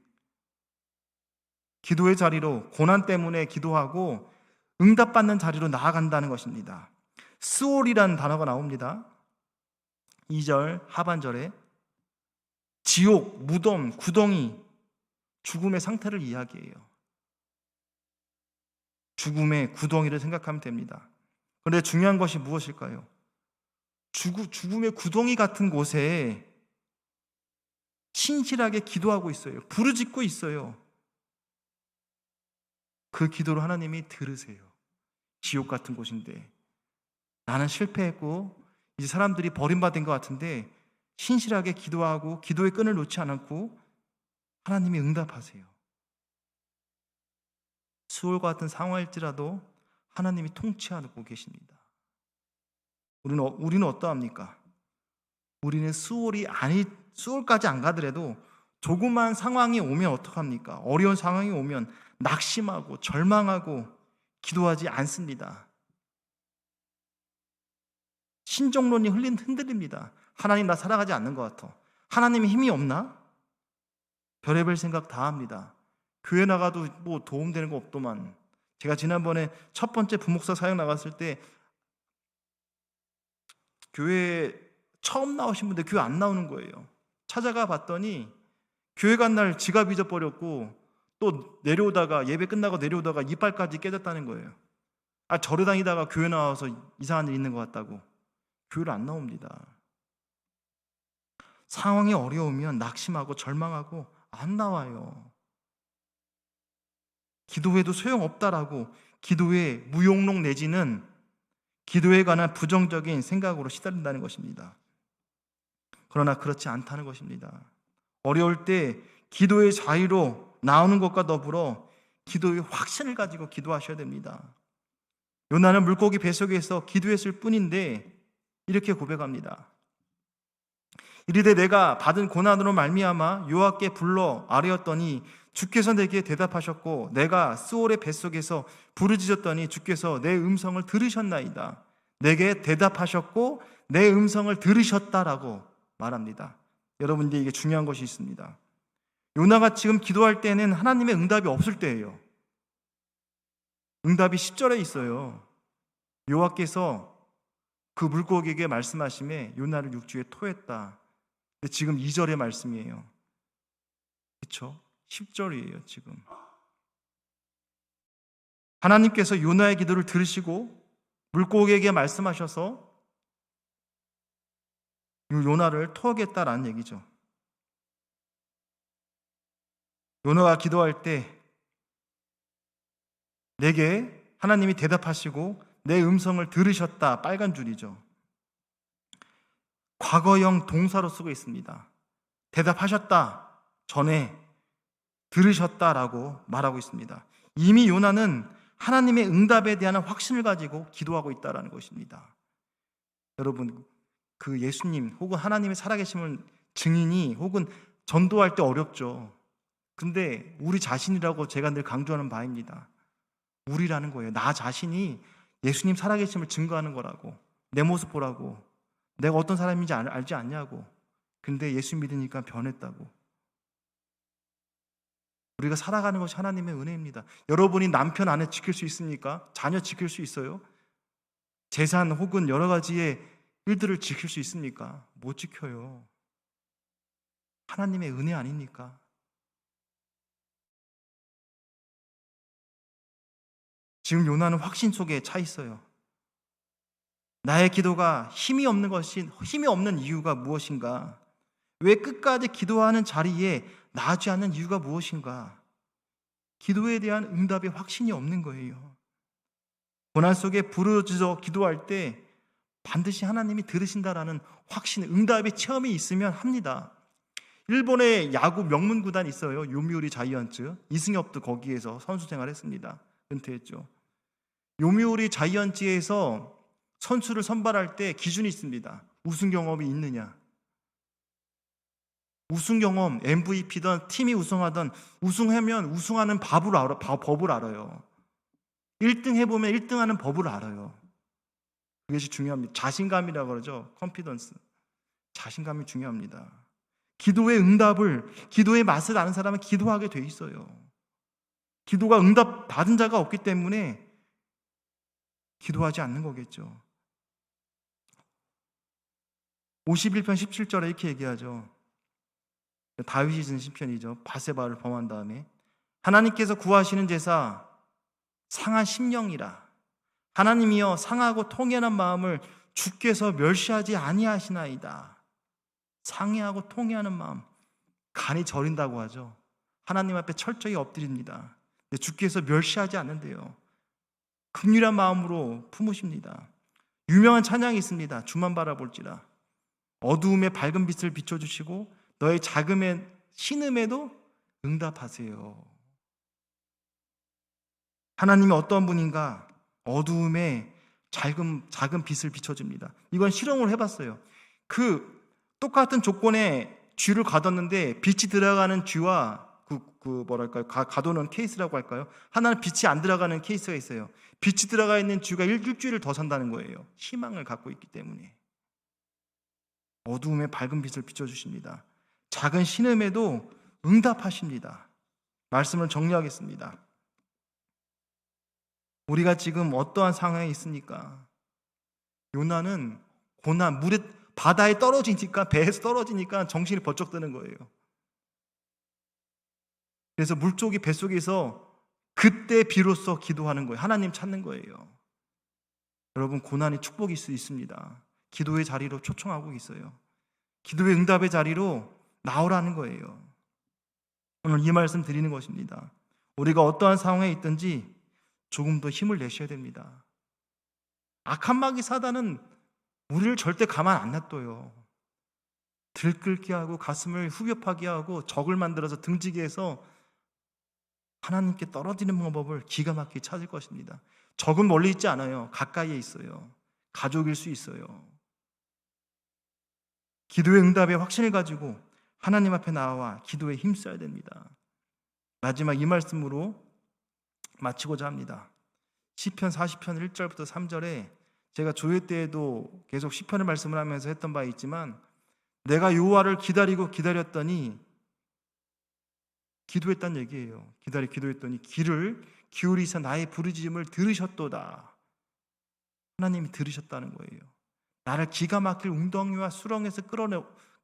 기도의 자리로, 고난 때문에 기도하고 응답받는 자리로 나아간다는 것입니다. 스올이라는 단어가 나옵니다. 2절 하반절에 지옥, 무덤, 구덩이, 죽음의 상태를 이야기해요. 죽음의 구덩이를 생각하면 됩니다. 그런데 중요한 것이 무엇일까요? 죽음의 구덩이 같은 곳에 신실하게 기도하고 있어요. 부르짖고 있어요. 그 기도를 하나님이 들으세요. 지옥 같은 곳인데 나는 실패했고 이제 사람들이 버림받은 것 같은데 신실하게 기도하고 기도의 끈을 놓지 않았고 하나님이 응답하세요. 수월과 같은 상황일지라도 하나님이 통치하고 계십니다. 우리는 어떠합니까? 우리는 수월까지 안 가더라도 조그만 상황이 오면 어떡합니까? 어려운 상황이 오면 낙심하고 절망하고 기도하지 않습니다. 신종론이 흔들립니다. 하나님 나 사랑하지 않는 것 같아. 하나님이 힘이 없나? 별의별 생각 다 합니다. 교회 나가도 뭐 도움되는 거 없더만. 제가 지난번에 첫 번째 부목사 사역 나갔을 때 교회에 처음 나오신 분들 교회 안 나오는 거예요. 찾아가 봤더니 교회 간 날 지갑 잊어버렸고 또 예배 끝나고 내려오다가 이빨까지 깨졌다는 거예요. 절에 다니다가 교회 나와서 이상한 일 있는 것 같다고 교회를 안 나옵니다. 상황이 어려우면 낙심하고 절망하고 안 나와요. 기도해도 소용없다라고 기도의 무용록 내지는 기도에 관한 부정적인 생각으로 시달린다는 것입니다. 그러나 그렇지 않다는 것입니다. 어려울 때 기도의 자유로 나오는 것과 더불어 기도의 확신을 가지고 기도하셔야 됩니다. 요나는 물고기 뱃속에서 기도했을 뿐인데 이렇게 고백합니다. 이르되 내가 받은 고난으로 말미암아 여호와께 불러 아뢰었더니 주께서 내게 대답하셨고 내가 스올의 뱃속에서 부르짖었더니 주께서 내 음성을 들으셨나이다. 내게 대답하셨고 내 음성을 들으셨다라고 말합니다. 여러분들 이게 중요한 것이 있습니다. 요나가 지금 기도할 때는 하나님의 응답이 없을 때예요. 응답이 10절에 있어요. 여호와께서 그 물고기에게 말씀하심에 요나를 육지에 토했다. 근데 지금 2절의 말씀이에요. 그렇죠? 10절이에요 지금. 하나님께서 요나의 기도를 들으시고 물고기에게 말씀하셔서 요나를 토하겠다라는 얘기죠. 요나가 기도할 때 내게 하나님이 대답하시고 내 음성을 들으셨다, 빨간 줄이죠. 과거형 동사로 쓰고 있습니다. 대답하셨다 전에 들으셨다라고 말하고 있습니다. 이미 요나는 하나님의 응답에 대한 확신을 가지고 기도하고 있다는 것입니다. 여러분, 그 예수님 혹은 하나님의 살아계심을 증인이 혹은 전도할 때 어렵죠. 근데 우리 자신이라고 제가 늘 강조하는 바입니다. 우리라는 거예요. 나 자신이 예수님 살아계심을 증거하는 거라고. 내 모습 보라고. 내가 어떤 사람인지 알지 않냐고. 근데 예수 믿으니까 변했다고. 우리가 살아가는 것이 하나님의 은혜입니다. 여러분이 남편 아내 지킬 수 있습니까? 자녀 지킬 수 있어요? 재산 혹은 여러 가지의 일들을 지킬 수 있습니까? 못 지켜요. 하나님의 은혜 아닙니까? 지금 요나는 확신 속에 차 있어요. 나의 기도가 힘이 없는 이유가 무엇인가? 왜 끝까지 기도하는 자리에 나지 않는 이유가 무엇인가? 기도에 대한 응답의 확신이 없는 거예요. 고난 속에 부르짖어 기도할 때 반드시 하나님이 들으신다라는 확신, 응답의 체험이 있으면 합니다. 일본의 야구 명문 구단이 있어요. 요미우리 자이언츠. 이승엽도 거기에서 선수 생활했습니다. 은퇴했죠. 요미우리 자이언츠에서 선수를 선발할 때 기준이 있습니다. 우승 경험이 있느냐. 우승 경험, MVP든 팀이 우승하든 우승하면 우승하는 법을 알아요. 1등 해보면 1등하는 법을 알아요. 그것이 중요합니다. 자신감이라고 그러죠. 컨피던스. 자신감이 중요합니다. 기도의 응답을, 기도의 맛을 아는 사람은 기도하게 돼 있어요. 기도가 응답 받은 자가 없기 때문에 기도하지 않는 거겠죠. 51편 17절에 이렇게 얘기하죠. 다윗이 쓴 시편이죠. 바세바를 범한 다음에 하나님께서 구하시는 제사 상한 심령이라. 하나님이여 상하고 통연한 마음을 주께서 멸시하지 아니하시나이다. 상해하고 통회하는 마음, 간이 저린다고 하죠. 하나님 앞에 철저히 엎드립니다. 근데 주께서 멸시하지 않는데요. 긍휼한 마음으로 품으십니다. 유명한 찬양이 있습니다. 주만 바라볼지라. 어두움에 밝은 빛을 비춰주시고 너의 자금의 신음에도 응답하세요. 하나님이 어떤 분인가? 어두움에 작은 빛을 비춰줍니다. 이건 실험을 해봤어요. 그 똑같은 조건에 쥐를 가뒀는데 빛이 들어가는 쥐와 가두는 케이스라고 할까요? 하나는 빛이 안 들어가는 케이스가 있어요. 빛이 들어가 있는 쥐가 일주일을 더 산다는 거예요. 희망을 갖고 있기 때문에. 어두움에 밝은 빛을 비춰주십니다. 작은 신음에도 응답하십니다. 말씀을 정리하겠습니다. 우리가 지금 어떠한 상황에 있습니까? 요나는 고난, 바다에 떨어지니까, 배에서 떨어지니까 정신이 번쩍 드는 거예요. 그래서 물속이 뱃속에서 그때 비로소 기도하는 거예요. 하나님 찾는 거예요. 여러분, 고난이 축복일 수 있습니다. 기도의 자리로 초청하고 있어요. 기도의 응답의 자리로 나오라는 거예요. 오늘 이 말씀 드리는 것입니다. 우리가 어떠한 상황에 있든지 조금 더 힘을 내셔야 됩니다. 악한 마귀 사단은 우리를 절대 가만 안 놔둬요. 들끓게 하고 가슴을 후벼파게 하고 적을 만들어서 등지게 해서 하나님께 떨어지는 방법을 기가 막히게 찾을 것입니다. 적은 멀리 있지 않아요. 가까이에 있어요. 가족일 수 있어요. 기도의 응답의 확신을 가지고 하나님 앞에 나와 기도에 힘써야 됩니다. 마지막 이 말씀으로 마치고자 합니다. 시편 40편 1절부터 3절에 제가 조회 때에도 계속 시편의 말씀을 하면서 했던 바 있지만, 내가 여호와를 기다렸더니 기도했다는 얘기예요. 기도했더니 귀를 기울이사 나의 부르짖음을 들으셨도다. 하나님이 들으셨다는 거예요. 나를 기가 막힐 웅덩이와 수렁에서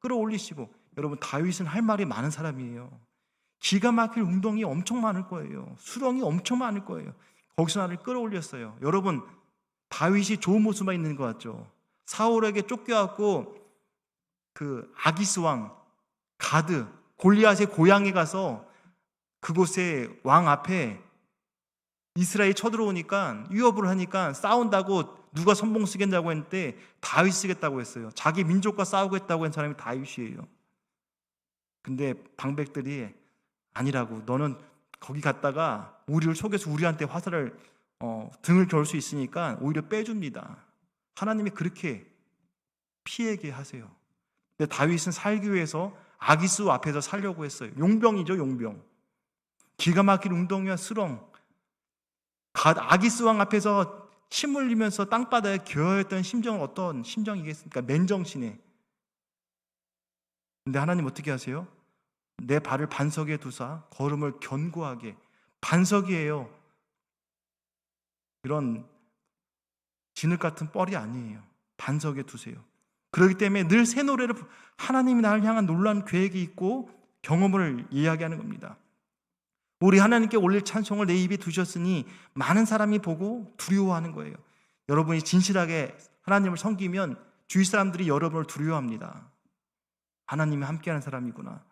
끌어올리시고, 여러분, 다윗은 할 말이 많은 사람이에요. 기가 막힐 웅덩이 엄청 많을 거예요. 수렁이 엄청 많을 거예요. 거기서 나를 끌어올렸어요. 여러분, 다윗이 좋은 모습만 있는 것 같죠? 사울에게 쫓겨왔고 그 아기스 왕 가드 골리앗의 고향에 가서 그곳에 왕 앞에 이스라엘이 쳐들어오니까 위협을 하니까 싸운다고 누가 선봉 쓰겠다고 했는데 다윗 쓰겠다고 했어요. 자기 민족과 싸우겠다고 한 사람이 다윗이에요. 근데 방백들이 아니라고, 너는 거기 갔다가 우리를 속여서 우리한테 화살을 등을 겨울 수 있으니까 오히려 빼줍니다. 하나님이 그렇게 피하게 하세요. 근데 다윗은 살기 위해서 아기스 앞에서 살려고 했어요. 용병이죠, 용병. 기가 막힌 웅덩이와 수렁, 아기스 왕 앞에서 침 흘리면서 땅바닥에 겨였던 심정은 어떤 심정이겠습니까? 맨정신에. 근데 하나님 어떻게 하세요? 내 발을 반석에 두사 걸음을 견고하게. 반석이에요. 이런 진흙 같은 뻘이 아니에요. 반석에 두세요. 그렇기 때문에 늘 새 노래를, 하나님이 나를 향한 놀라운 계획이 있고 경험을 이야기하는 겁니다. 우리 하나님께 올릴 찬송을 내 입에 두셨으니 많은 사람이 보고 두려워하는 거예요. 여러분이 진실하게 하나님을 섬기면 주위 사람들이 여러분을 두려워합니다. 하나님이 함께하는 사람이구나,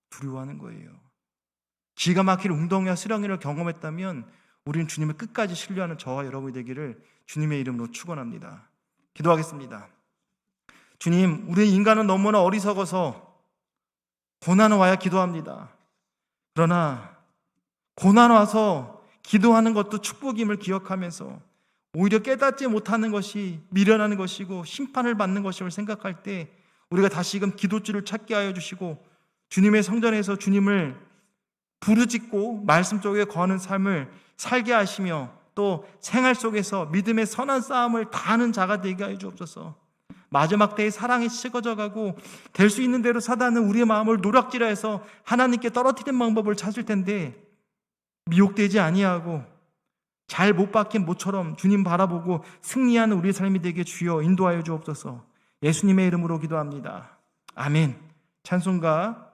두려워하는 거예요. 기가 막힐 웅덩이와 수렁이를 경험했다면 우리는 주님을 끝까지 신뢰하는 저와 여러분이 되기를 주님의 이름으로 축원합니다. 기도하겠습니다. 주님, 우리 인간은 너무나 어리석어서 고난 와야 기도합니다. 그러나 고난 와서 기도하는 것도 축복임을 기억하면서 오히려 깨닫지 못하는 것이 미련한 것이고 심판을 받는 것임을 생각할 때 우리가 다시금 기도줄을 찾게 하여 주시고 주님의 성전에서 주님을 부르짖고 말씀 속에 거하는 삶을 살게 하시며 또 생활 속에서 믿음의 선한 싸움을 다하는 자가 되게 하여 주옵소서. 마지막 때에 사랑이 식어져 가고 될 수 있는 대로 사단은 우리의 마음을 노략질하여서 하나님께 떨어뜨리는 방법을 찾을 텐데 미혹되지 아니하고 잘 못 박힌 모처럼 주님 바라보고 승리하는 우리의 삶이 되게 주여 인도하여 주옵소서. 예수님의 이름으로 기도합니다. 아멘. 찬송가